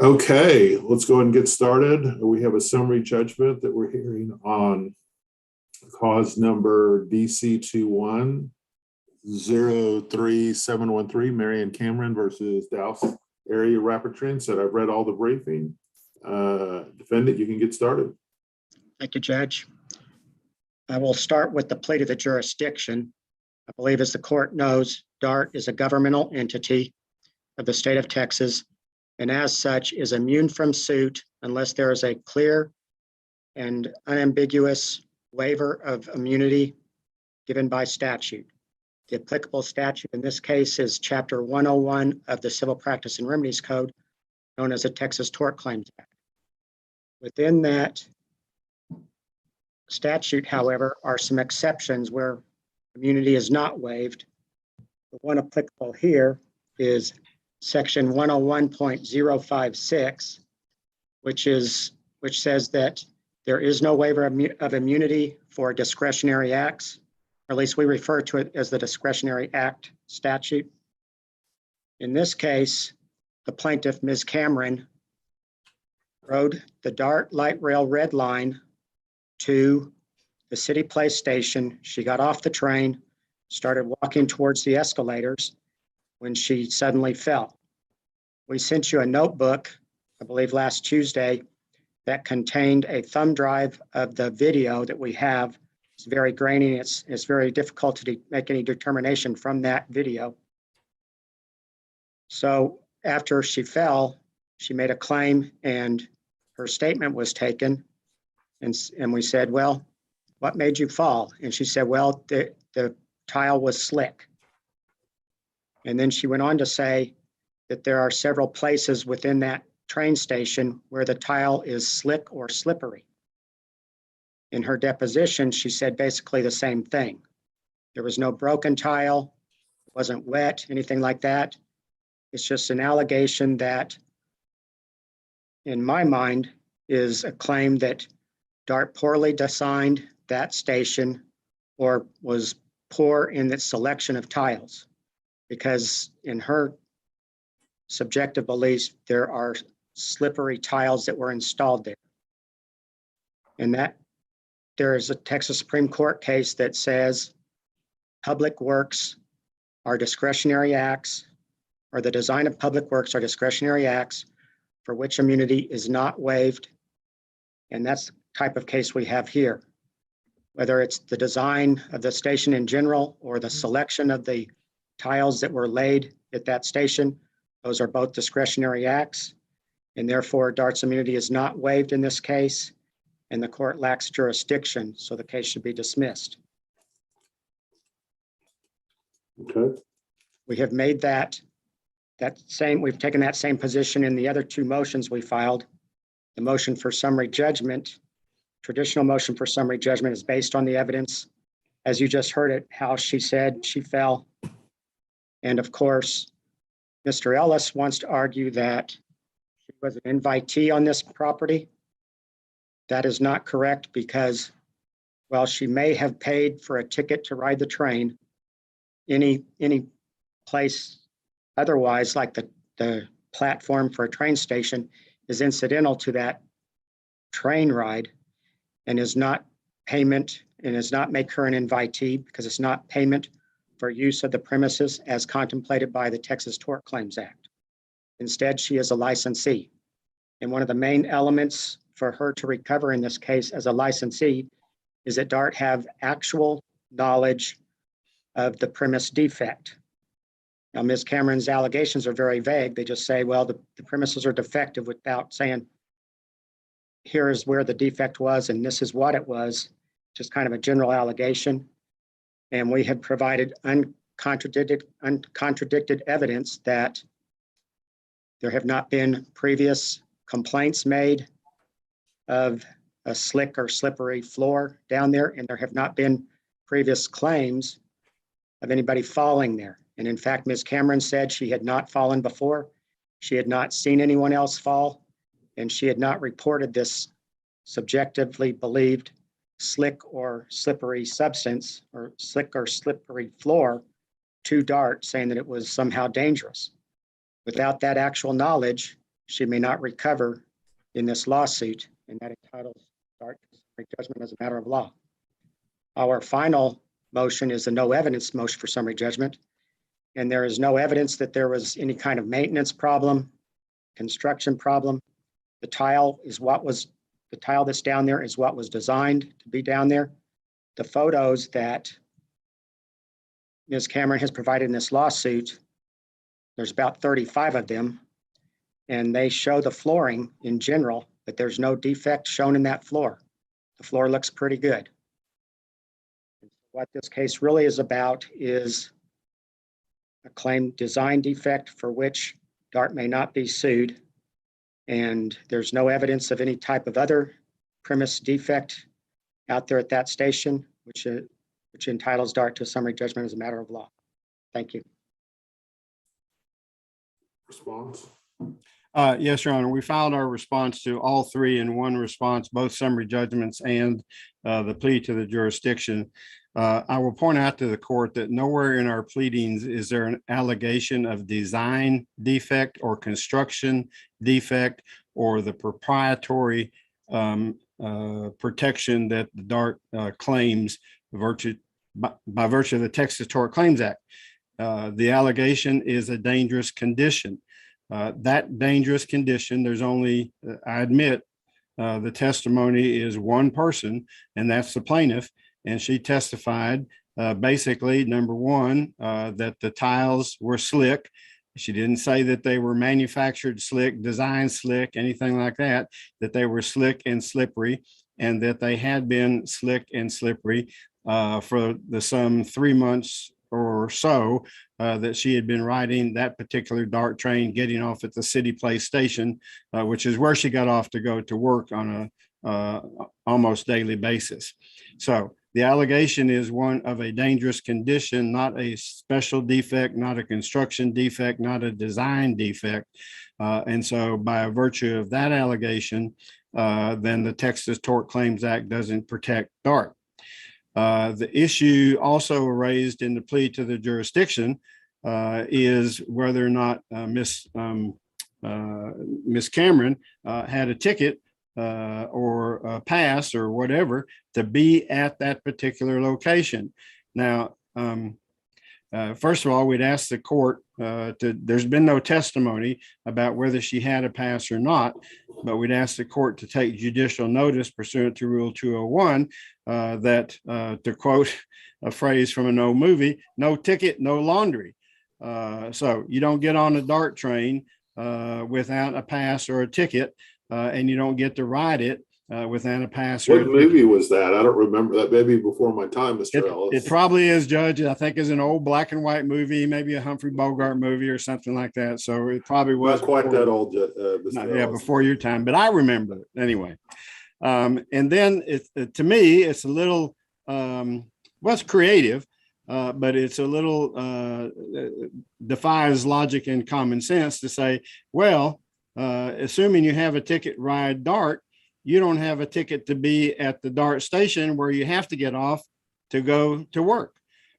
Okay, let's go ahead and get started. We have a summary judgment that we're hearing on cause number DC 2103713, Marion Cameron versus Dallas Area Rapid Transit. I've read all the briefing. Defendant, you can get started. Thank you, Judge. I will start with the plea to the jurisdiction. I believe, as the court knows, DART is a governmental entity of the state of Texas, and as such is immune from suit unless there is a clear and unambiguous waiver of immunity given by statute. The applicable statute in this case is Chapter 101 of the Civil Practice and Remedies Code, known as the Texas Tort Claims Act. Within that statute, however, are some exceptions where immunity is not waived. The one applicable here is Section 101.056, which says that there is no waiver of immunity for discretionary acts, or at least we refer to it as the Discretionary Act statute. In this case, the plaintiff, Ms. Cameron, rode the DART light rail red line to the City Place station. She got off the train, started walking towards the escalators when she suddenly fell. We sent you a notebook, I believe last Tuesday, that contained a thumb drive of the video that we have. It's very grainy. It's very difficult to make any determination from that video. So after she fell, she made a claim and her statement was taken. And we said, well, what made you fall? And she said, well, the tile was slick. And then she went on to say that there are several places within that train station where the tile is slick or slippery. In her deposition, she said basically the same thing. There was no broken tile, it wasn't wet, anything like that. It's just an allegation that, in my mind, is a claim that DART poorly designed that station or was poor in its selection of tiles, because in her subjective beliefs, there are slippery tiles that were installed there. And that there is a Texas Supreme Court case that says public works are discretionary acts, or the design of public works are discretionary acts for which immunity is not waived. And that's the type of case we have here. Whether it's the design of the station in general or the selection of the tiles that were laid at that station, those are both discretionary acts, and therefore DART's immunity is not waived in this case, and the court lacks jurisdiction, so the case should be dismissed. Okay. We have made we've taken that same position in the other two motions we filed. The motion for summary judgment, traditional motion for summary judgment, is based on the evidence, as you just heard it, how she said she fell. And of course, Mr. Ellis wants to argue that she was an invitee on this property. That is not correct, because while she may have paid for a ticket to ride the train, any place otherwise, like the platform for a train station, is incidental to that train ride and is not payment and does not make her an invitee, because it's not payment for use of the premises as contemplated by the Texas Tort Claims Act. Instead, she is a licensee. And one of the main elements for her to recover in this case as a licensee is that DART have actual knowledge of the premise defect. Now, Ms. Cameron's allegations are very vague. They just say, well, the premises are defective, without saying, here is where the defect was and this is what it was, just kind of a general allegation. And we have provided uncontradicted evidence that there have not been previous complaints made of a slick or slippery floor down there, and there have not been previous claims of anybody falling there. And in fact, Ms. Cameron said she had not fallen before. She had not seen anyone else fall, and she had not reported this subjectively believed slick or slippery substance or slick or slippery floor to DART, saying that it was somehow dangerous. Without that actual knowledge, she may not recover in this lawsuit, and that entitles Dart to summary judgment as a matter of law. Our final motion is a no evidence motion for summary judgment, and there is no evidence that there was any kind of maintenance problem, construction problem. The tile that's down there is what was designed to be down there. The photos that Ms. Cameron has provided in this lawsuit, there's about 35 of them, and they show the flooring in general, but there's no defect shown in that floor. The floor looks pretty good. What this case really is about is a claimed design defect for which Dart may not be sued, and there's no evidence of any type of other premise defect out there at that station, which entitles Dart to a summary judgment as a matter of law. Thank you. Response? Yes, Your Honor. We filed our response to all three in one response, both summary judgments and the plea to the jurisdiction. I will point out to the court that nowhere in our pleadings is there an allegation of design defect or construction defect or the proprietary protection that the Dart claims by virtue of the Texas Tort Claims Act. The allegation is a dangerous condition. That dangerous condition, there's only, I admit, the testimony is one person, and that's the plaintiff. And she testified basically, number one, that the tiles were slick. She didn't say that they were manufactured slick, designed slick, anything like that, that they were slick and slippery, and that they had been slick and slippery for some 3 months or so that she had been riding that particular Dart train, getting off at the City Place station, which is where she got off to go to work on a almost daily basis. So the allegation is one of a dangerous condition, not a special defect, not a construction defect, not a design defect. And so by virtue of that allegation, then the Texas Tort Claims Act doesn't protect Dart. The issue also raised in the plea to the jurisdiction is whether or not Miss Cameron had a ticket or a pass or whatever to be at that particular location. Now, first of all, we'd ask the court there's been no testimony about whether she had a pass or not, but we'd ask the court to take judicial notice pursuant to Rule 201 that, to quote a phrase from an old movie, no ticket, no laundry. So you don't get on a Dart train without a pass or a ticket, and you don't get to ride it without a pass. What movie was that? I don't remember that. Maybe before my time, Mr. Ellis. It probably is, Judge. I think it's an old black and white movie, maybe a Humphrey Bogart movie or something like that. So it probably was not quite that old. Yeah, before your time, but I remember it anyway. And then to me, it's a little, it's creative, but it's a little defies logic and common sense to say, well, assuming you have a ticket ride Dart, you don't have a ticket to be at the Dart station where you have to get off to go to work.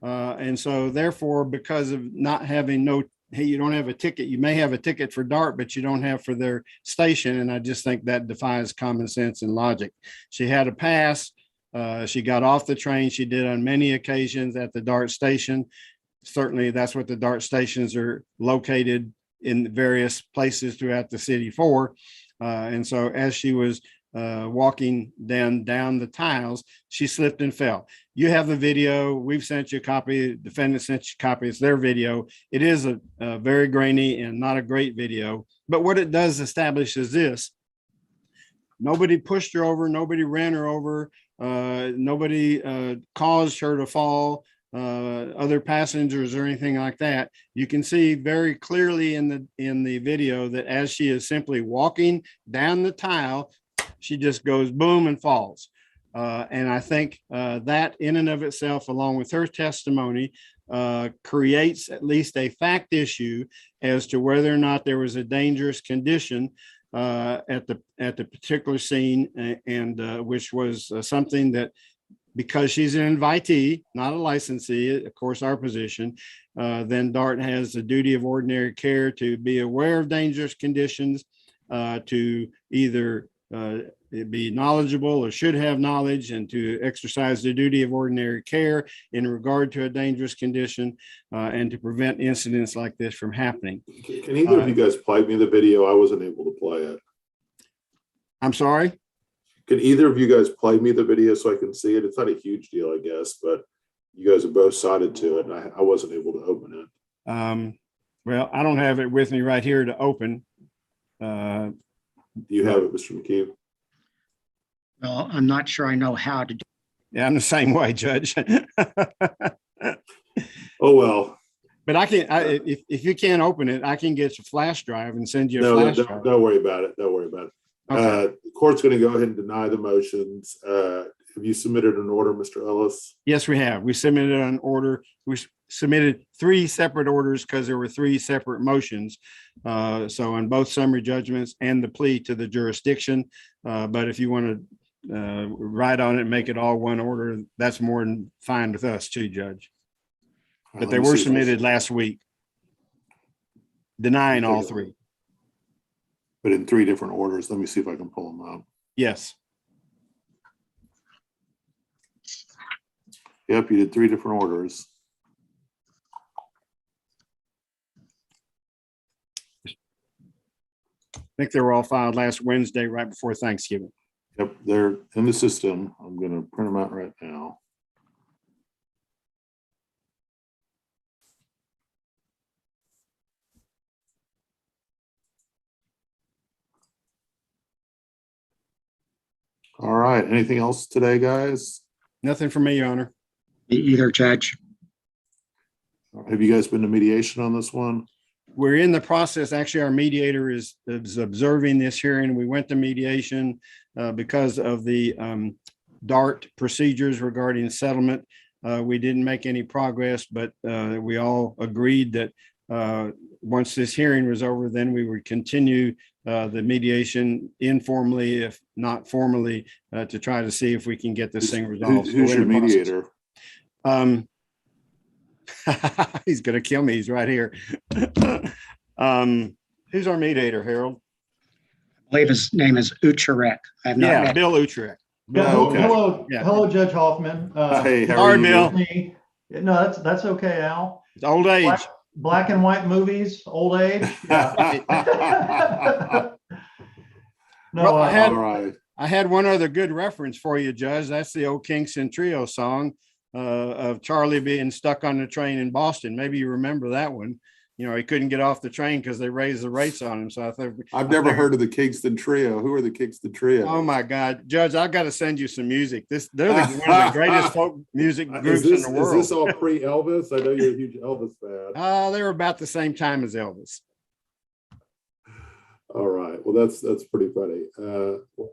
And so therefore, because of not having you don't have a ticket, you may have a ticket for Dart, but you don't have for their station. And I just think that defies common sense and logic. She had a pass. She got off the train. She did on many occasions at the Dart station. Certainly that's what the Dart stations are located in various places throughout the city for. And so as she was walking down the tiles, she slipped and fell. You have the video. We've sent you a copy. The defendant sent you a copy. It's their video. It is a very grainy and not a great video. But what it does establish is this: nobody pushed her over. Nobody ran her over. Nobody caused her to fall. Other passengers or anything like that. You can see very clearly in the video that as she is simply walking down the tile, she just goes boom and falls. And I think that in and of itself, along with her testimony, creates at least a fact issue as to whether or not there was a dangerous condition at the particular scene, and which was something that, because she's an invitee, not a licensee, of course, our position, then Dart has the duty of ordinary care to be aware of dangerous conditions to either be knowledgeable or should have knowledge and to exercise the duty of ordinary care in regard to a dangerous condition and to prevent incidents like this from happening. Can either of you guys play me the video? I wasn't able to play it. I'm sorry? Can either of you guys play me the video so I can see it? It's not a huge deal, I guess, but you guys are both cited to it, and I wasn't able to open it. Well, I don't have it with me right here to open. Do you have it, Mr. McKeeve? Well, I'm not sure I know how to do. Yeah, I'm the same way, Judge. Oh, well. But I can, if you can't open it, I can get your flash drive and send you a No, flash drive. don't worry about it. Don't worry about it. Okay. The court's going to go ahead and deny the motions. Have you submitted an order, Mr. Ellis? Yes, we have. We submitted an order. We submitted 3 separate orders because there were 3 separate motions. So on both summary judgments and the plea to the jurisdiction. But if you want to write on it and make it all one order, that's more than fine with us too, Judge. But they were submitted last week, denying all 3. But in 3 different orders. Let me see if I can pull them up. Yes. Yep, you did 3 different orders. I think they were all filed last Wednesday, right before Thanksgiving. Yep, they're in the system. I'm going to print them out right now. All right. Anything else today, guys? Nothing for me, Your Honor. Me either, Judge. Have you guys been to mediation on this one? We're in the process. Actually, our mediator is observing this hearing. We went to mediation because of the DART procedures regarding settlement. We didn't make any progress, but we all agreed that once this hearing was over, then we would continue the mediation informally, if not formally, to try to see if we can get this thing resolved. Who's your mediator? He's going to kill me. He's right here. Who's our mediator, Harold? I believe his name is Ucharek. I have not met. Bill Ucharek. Yeah, okay. Hello, Judge Hoffman. Hey, how Sorry, are you? Bill. No, that's okay, Al. It's old age. Black and white movies, old age. Yeah. No, Well, All right. I had one other good reference for you, Judge. That's the old Kingston Trio song of Charlie being stuck on the train in Boston. Maybe you remember that one. You know, he couldn't get off the train because they raised the rates on him. So I thought I've never heard of the Kingston Trio. Who are the Kingston Trio? Oh my God, Judge, I've got to send you some music. They're one of the greatest folk music groups in the world. Is this all pre-Elvis? I know you're a huge Elvis fan. They were about the same time as Elvis. All right. Well, that's pretty funny.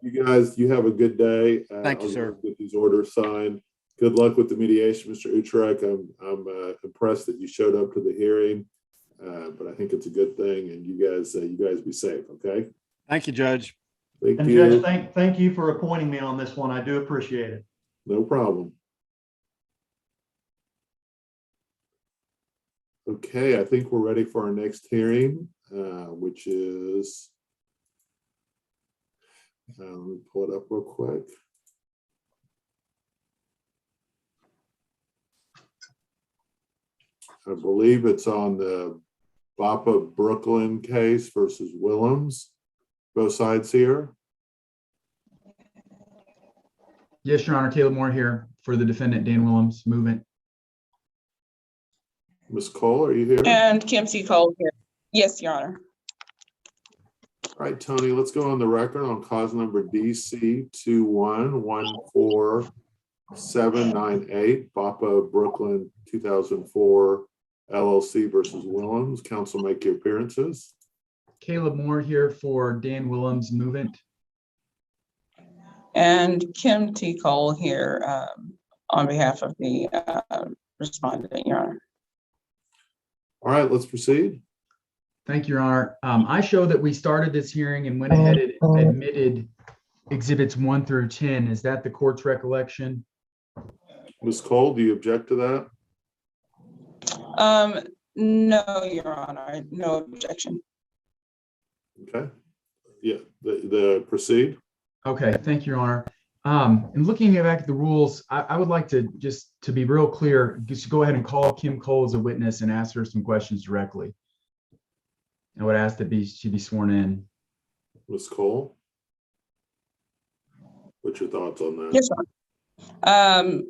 You guys, you have a good day. Thank you, sir. Get these orders signed. Good luck with the mediation, Mr. Ucharek. I'm impressed that you showed up to the hearing, but I think it's a good thing. And you guys be safe. Okay. Thank you, Judge. Thank and you. Judge, thank you for appointing me on this one. I do appreciate it. No problem. Okay, I think we're ready for our next hearing, which is, let me pull it up real quick. I believe it's on the Bapa Brooklyn case versus Willems. Both sides here. Yes, Your Honor. Caleb Moore here for the defendant, Dan Willems, movement. Ms. Cole, are you here? And Kim C. Cole here. Yes, Your Honor. All right, Tony, let's go on the record on cause number DC 2114798, Bapa Brooklyn 2004 LLC versus Willems. Counsel, make your appearances. Caleb Moore here for Dan Willems, movement. And Kim T. Cole here on behalf of the respondent, Your Honor. All right, let's proceed. Thank you, Your Honor. I show that we started this hearing and went ahead and admitted exhibits 1 through 10. Is that the court's recollection? Ms. Cole, do you object to that? No, Your Honor, no objection. Okay. Yeah, the proceed. Okay, thank you, Your Honor. And looking back at the rules, I would like to just to be real clear, just go ahead and call Kim Cole as a witness and ask her some questions directly. I would ask that she be sworn in. Ms. Cole, what's your thoughts on that? Yes, sir.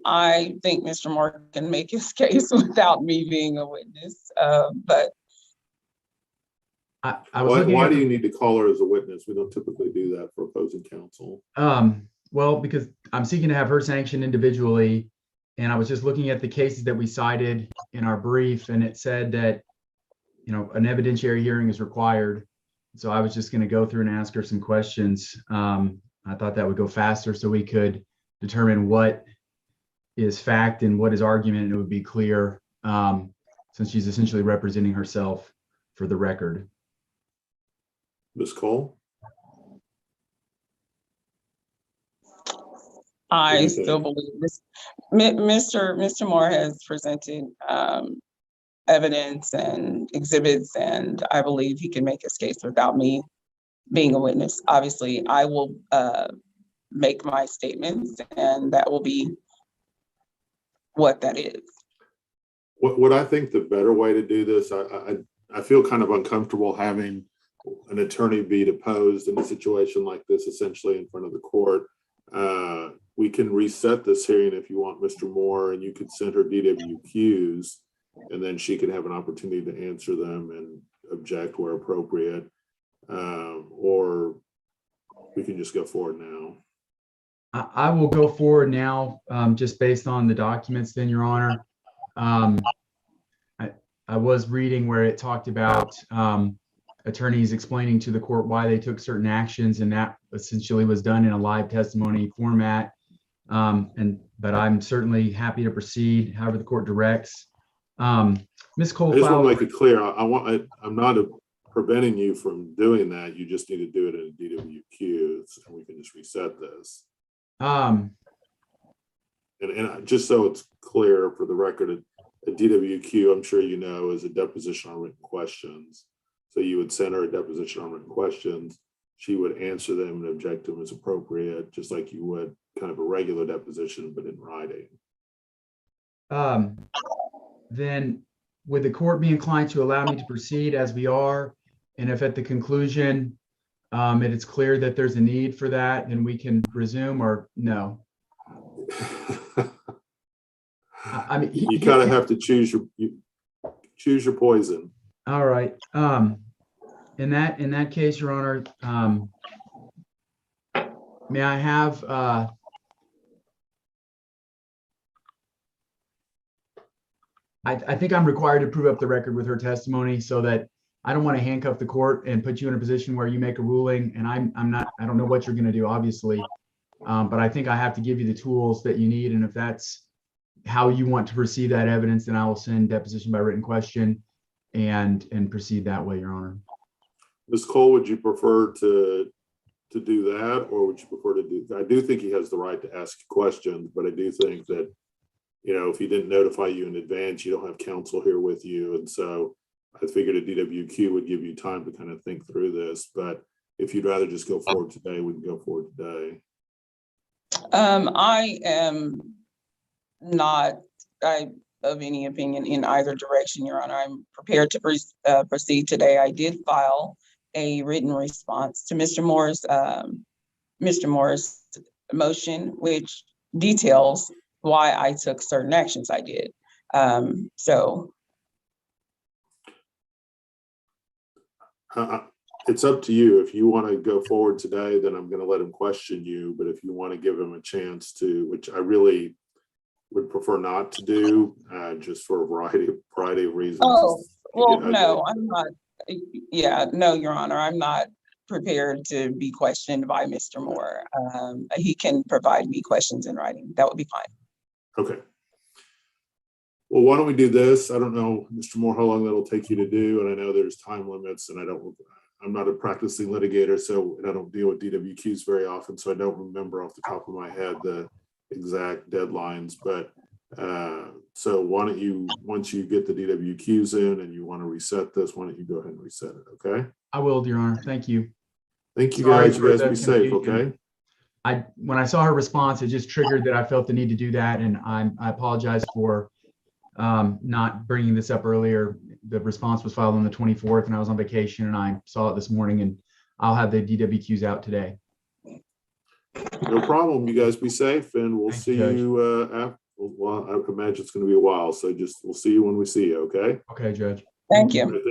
I think Mr. Moore can make his case without me being a witness, but I was looking Why at do you need to call her as a witness? We don't typically do that for opposing counsel. well, because I'm seeking to have her sanctioned individually, and I was just looking at the cases that we cited in our brief, and it said that, you know, an evidentiary hearing is required. So I was just going to go through and ask her some questions. I thought that would go faster so we could determine what is fact and what is argument, and it would be clear, since she's essentially representing herself for the record. Ms. Cole? I still believe this. Mr. Moore has presented evidence and exhibits, and I believe he can make his case without me being a witness. Obviously, I will make my statements, and that will be what that is. What I think the better way to do this, I feel kind of uncomfortable having an attorney be deposed in a situation like this, essentially in front of the court. We can reset this hearing if you want, Mr. Moore, and you could send her DWQs, and then she could have an opportunity to answer them and object where appropriate. Or we can just go forward now. I will go forward now, just based on the documents then, Your Honor. I was reading where it talked about attorneys explaining to the court why they took certain actions, and that essentially was done in a live testimony format. But I'm certainly happy to proceed however the court directs. Ms. Cole, I just want to make it clear. I'm not preventing you from doing that. You just need to do it in a DWQ, and we can just reset this. And just so it's clear for the record, a DWQ, I'm sure you know, is a deposition on written questions. So you would send her a deposition on written questions. She would answer them and object to them as appropriate, just like you would kind of a regular deposition, but in writing. Then would the court be inclined to allow me to proceed as we are? And if at the conclusion it is clear that there's a need for that, then we can resume, or no? I mean, you kind of have to choose your poison. All right. In that case, Your Honor, may I have I think I'm required to prove up the record with her testimony, so that I don't want to handcuff the court and put you in a position where you make a ruling and I don't know what you're going to do, obviously. But I think I have to give you the tools that you need. And if that's how you want to perceive that evidence, then I will send deposition by written question and proceed that way, Your Honor. Ms. Cole, would you prefer to do that, or would you prefer to do? I do think he has the right to ask questions, but I do think that, you know, if he didn't notify you in advance, you don't have counsel here with you, and so I figured a DWQ would give you time to kind of think through this. But if you'd rather just go forward today, we can go forward today. I am not of any opinion in either direction, Your Honor. I'm prepared to proceed today. I did file a written response to Mr. Moore's motion, which details why I took certain actions I did. So it's up to you. If you want to go forward today, then I'm going to let him question you. But if you want to give him a chance to, which I really would prefer not to do, just for a variety of reasons. Oh, well, no, I'm not. Yeah, no, Your Honor, I'm not prepared to be questioned by Mr. Moore. He can provide me questions in writing. That would be fine. Okay. Well, why don't we do this? I don't know, Mr. Moore, how long that'll take you to do, and I know there's time limits, and I'm not a practicing litigator, so I don't deal with DWQs very often, so I don't remember off the top of my head the exact deadlines. But so why don't you, once you get the DWQs in and you want to reset this, why don't you go ahead and reset it? Okay. I will, Your Honor. Thank you. Thank you Sorry guys. for You guys the be safe, confusion. okay? When I saw her response, it just triggered that I felt the need to do that, and I apologize for not bringing this up earlier. The response was filed on the 24th, and I was on vacation, and I saw it this morning, and I'll have the DWQs out today. No problem. You guys be safe, and we'll Thank see you, Judge. you. Well, I imagine it's going to be a while, so we'll see you when we see you, okay? Okay, Judge. Thank you. All right,